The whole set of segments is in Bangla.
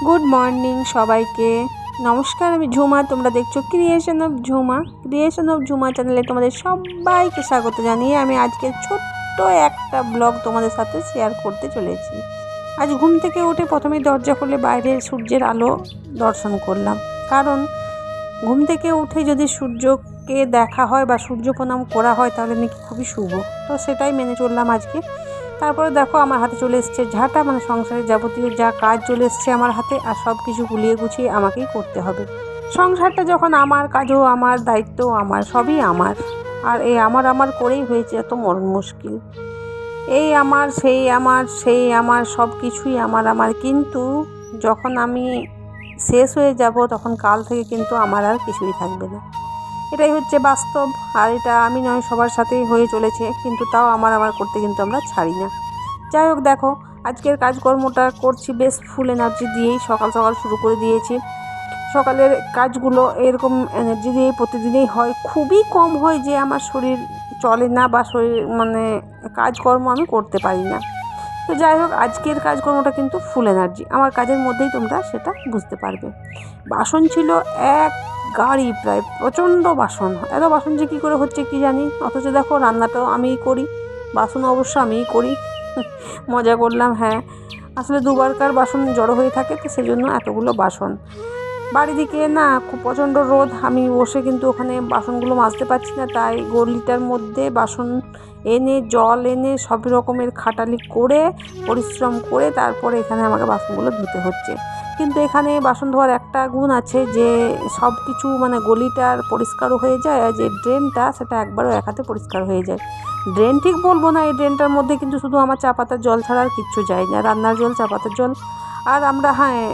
গুড মর্নিং সবাইকে। নমস্কার, আমি ঝুমা। তোমরা দেখছো ক্রিয়েশন অফ ঝুমা চ্যানেলে তোমাদের সবাইকে স্বাগত জানিয়ে আমি আজকে ছোট্ট একটা ব্লগ তোমাদের সাথে শেয়ার করতে চলেছি। আজ ঘুম থেকে উঠে প্রথমেই দরজা খুলে বাইরে সূর্যের আলো দর্শন করলাম, কারণ ঘুম থেকে উঠে যদি সূর্যকে দেখা হয় বা সূর্য প্রণাম করা হয় তাহলে নাকি খুবই শুভ। তো সেটাই মেনে চললাম আজকে। তারপরে দেখো আমার হাতে চলে এসছে ঝাঁটা, মানে সংসারের যাবতীয় যা কাজ চলে এসছে আমার হাতে, আর সব কিছু গুলিয়ে গুছিয়ে আমাকেই করতে হবে। সংসারটা যখন আমার, কাজও আমার, দায়িত্বও আমার, সবই আমার। আর এই আমার করেই হয়েছে এত মরণ মুশকিল। এই আমার, সেই আমার সব কিছুই আমার। কিন্তু যখন আমি শেষ হয়ে যাব তখন কাল থেকে কিন্তু আমার আর কিছুই থাকবে না। এটাই হচ্ছে বাস্তব। আর এটা আমি নয়, সবার সাথেই হয়ে চলেছে, কিন্তু তাও আমার করতে কিন্তু আমরা ছাড়ি না। যাই হোক, দেখো আজকের কাজকর্মটা করছি বেশ ফুল এনার্জি দিয়েই। সকাল শুরু করে দিয়েছি। সকালের কাজগুলো এরকম এনার্জি দিয়েই প্রতিদিনই হয়। খুবই কম হয় যে আমার শরীর চলে না বা শরীর কাজকর্ম আমি করতে পারি না। তো যাই হোক, আজকের কাজকর্মটা কিন্তু ফুল এনার্জি। আমার কাজের মধ্যেই তোমরা সেটা বুঝতে পারবে। বাসন ছিল এক গাড়ি, প্রায় প্রচণ্ড বাসন। এত বাসন যে কী করে হচ্ছে কি জানি, অথচ দেখো রান্নাটাও আমিই করি, বাসনও অবশ্য আমিই করি। মজা করলাম, হ্যাঁ। আসলে দুবারকার বাসন জড়ো হয়ে থাকে, তো সেই জন্য এতগুলো বাসন। বাড়ি দিকে না খুব প্রচণ্ড রোদ, আমি বসে কিন্তু ওখানে বাসনগুলো মাজতে পারছি না, তাই গলিটার মধ্যে বাসন এনে, জল এনে, সব রকমের খাটালি করে, পরিশ্রম করে তারপরে এখানে আমাকে বাসনগুলো ধুতে হচ্ছে। কিন্তু এখানে বাসন ধোয়ার একটা গুণ আছে যে সব কিছু গলিটার পরিষ্কারও হয়ে যায়, আর যে ড্রেনটা সেটা একবারও এক হাতে পরিষ্কার হয়ে যায়। ড্রেন ঠিক বলবো না, এই ড্রেনটার মধ্যে কিন্তু শুধু আমার চা পাতার জল ছাড়া আর কিচ্ছু যায় না। রান্নার জল, চা পাতার জল, আর আমরা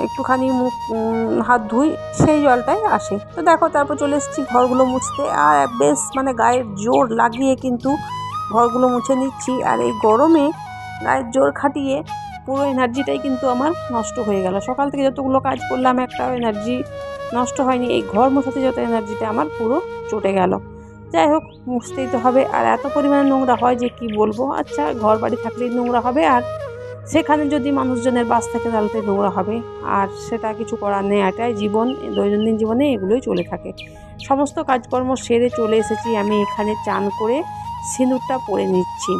একটুখানি মুখ হাত ধুই, সেই জলটাই আসে। তো দেখো তারপর চলে এসেছি ঘরগুলো মুছতে, আর বেশ গায়ের জোর লাগিয়ে কিন্তু ঘরগুলো মুছে নিচ্ছি। আর এই গরমে গায়ের জোর খাটিয়ে পুরো এনার্জিটাই কিন্তু আমার নষ্ট হয়ে গেল। সকাল থেকে যতগুলো কাজ করলাম একটাও এনার্জি নষ্ট হয়নি, এই ঘর মোছাতে যত এনার্জিটা আমার পুরো চটে গেল। যাই হোক, মুছতেই তো হবে। আর এত পরিমাণে নোংরা হয় যে কি বলবো। আচ্ছা, ঘর বাড়ি থাকলেই নোংরা হবে, আর সেখানে যদি মানুষজনের বাস থাকে তাহলে তো নোংরা হবে। আর সেটা কিছু করার নেই, এটাই জীবন। দৈনন্দিন জীবনে এগুলোই চলে থাকে। সমস্ত কাজকর্ম সেরে চলে এসেছি আমি এখানে। চান করে সিঁদুরটা পরে নিচ্ছি।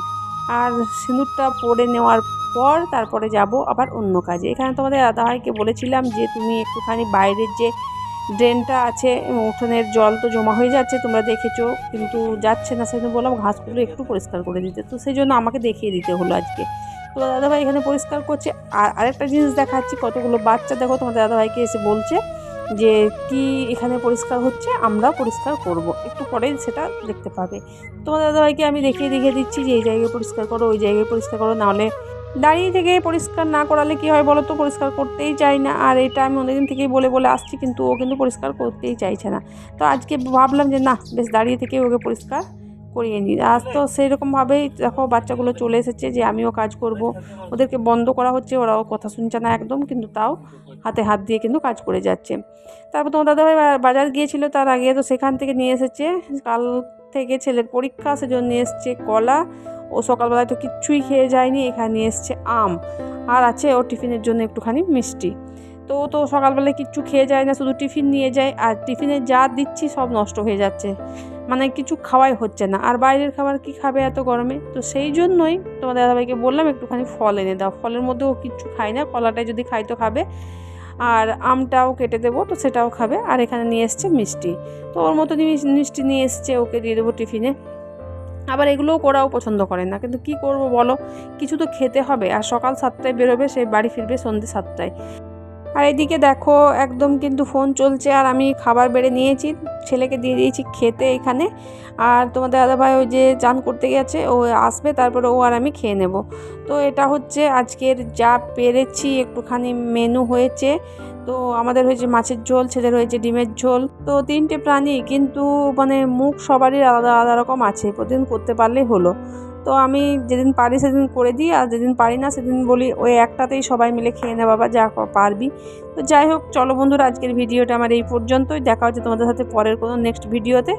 আর সিঁদুরটা পরে নেওয়ার পর তারপরে যাব আবার অন্য কাজে। এখানে তোমাদের দাদাভাইকে বলেছিলাম যে তুমি একটুখানি বাইরের যে ড্রেনটা আছে, উঠোনের জল তো জমা হয়ে যাচ্ছে, তোমরা দেখেছো, কিন্তু যাচ্ছে না। সেজন্য বললাম ঘাসগুলো একটু পরিষ্কার করে দিতে, তো সেই জন্য আমাকে দেখিয়ে দিতে হলো আজকে। তো দাদাভাই এখানে পরিষ্কার করছে। আর আরেকটা জিনিস দেখাচ্ছি, কতগুলো বাচ্চা দেখো তোমাদের দাদাভাইকে এসে বলছে যে কি এখানে পরিষ্কার হচ্ছে, আমরা পরিষ্কার করব, একটু পরেই সেটা দেখতে পাবে। তোমাদের দাদাভাইকে আমি দেখিয়ে দিচ্ছি যে এই জায়গায় পরিষ্কার করো, ওই জায়গায় পরিষ্কার করো, নাহলে দাঁড়িয়ে থেকে পরিষ্কার না করালে কি হয় বলো তো, পরিষ্কার করতেই চাই না। আর এটা আমি অনেকদিন থেকেই বলে আসছি, কিন্তু ও কিন্তু পরিষ্কার করতেই চাইছে না। তো আজকে ভাবলাম যে না, বেশ দাঁড়িয়ে থেকে ওকে পরিষ্কার করিয়ে নিই। আজ তো সেই রকমভাবেই দেখো বাচ্চাগুলো চলে এসেছে যে আমিও কাজ করব। ওদেরকে বন্ধ করা হচ্ছে, ওরাও কথা শুনছে না একদম, কিন্তু তাও হাতে হাত দিয়ে কিন্তু কাজ করে যাচ্ছে। তারপর তোমার দাদাভাই বাজার গিয়েছিল, তার আগে তো সেখান থেকে নিয়ে এসেছে, কাল থেকে ছেলের পরীক্ষা, সেজন্য নিয়ে এসছে কলা। ও সকালবেলায় তো কিচ্ছুই খেয়ে যায়নি, এখানে নিয়ে এসছে আম, আর আছে ওর টিফিনের জন্য একটুখানি মিষ্টি। তো ও তো সকালবেলায় কিচ্ছু খেয়ে যায় না, শুধু টিফিন নিয়ে যায়, আর টিফিনে যা দিচ্ছি সব নষ্ট হয়ে যাচ্ছে, কিছু খাওয়াই হচ্ছে না। আর বাইরের খাবার কি খাবে এত গরমে? তো সেই জন্যই তোমাদের দাদাভাইকে বললাম একটুখানি ফল এনে দাও। ফলের মধ্যে ও কিচ্ছু খায় না, কলাটাই যদি খাই তো খাবে, আর আমটাও কেটে দেবো তো সেটাও খাবে। আর এখানে নিয়ে এসছে মিষ্টি, তো ওর মতো মিষ্টি নিয়ে এসছে, ওকে দিয়ে দেবো টিফিনে। আবার এগুলোও করাও পছন্দ করে না, কিন্তু কি করব বলো, কিছু তো খেতে হবে। আর সকাল 7টায় বেরোবে, সে বাড়ি ফিরবে সন্ধ্যে 7টায়। আর এদিকে দেখো একদম কিন্তু ফোন চলছে, আর আমি খাবার বেড়ে নিয়েছি, ছেলেকে দিয়ে দিয়েছি খেতে এখানে। আর তোমাদের দাদাভাই ওই যে চান করতে গেছে, ও আসবে, তারপরে ও আর আমি খেয়ে নেব। তো এটা হচ্ছে আজকের যা পেরেছি একটুখানি মেনু হয়েছে। তো আমাদের হয়েছে মাছের ঝোল, ছেলের হয়েছে ডিমের ঝোল। তো 3টে প্রাণী, কিন্তু মুখ সবারই আলাদা আলাদা রকম আছে, প্রতিদিন করতে পারলেই হলো। তো আমি যেদিন পারি সেদিন করে দিই, আর যেদিন পারি না সেদিন বলি ওই একটাতেই সবাই মিলে খেয়ে নে বাবা, যা পারবি। তো যাই হোক, চলো বন্ধুরা, আজকের ভিডিওটা আমার এই পর্যন্তই। দেখা হচ্ছে তোমাদের সাথে পরের কোনো নেক্সট ভিডিওতে।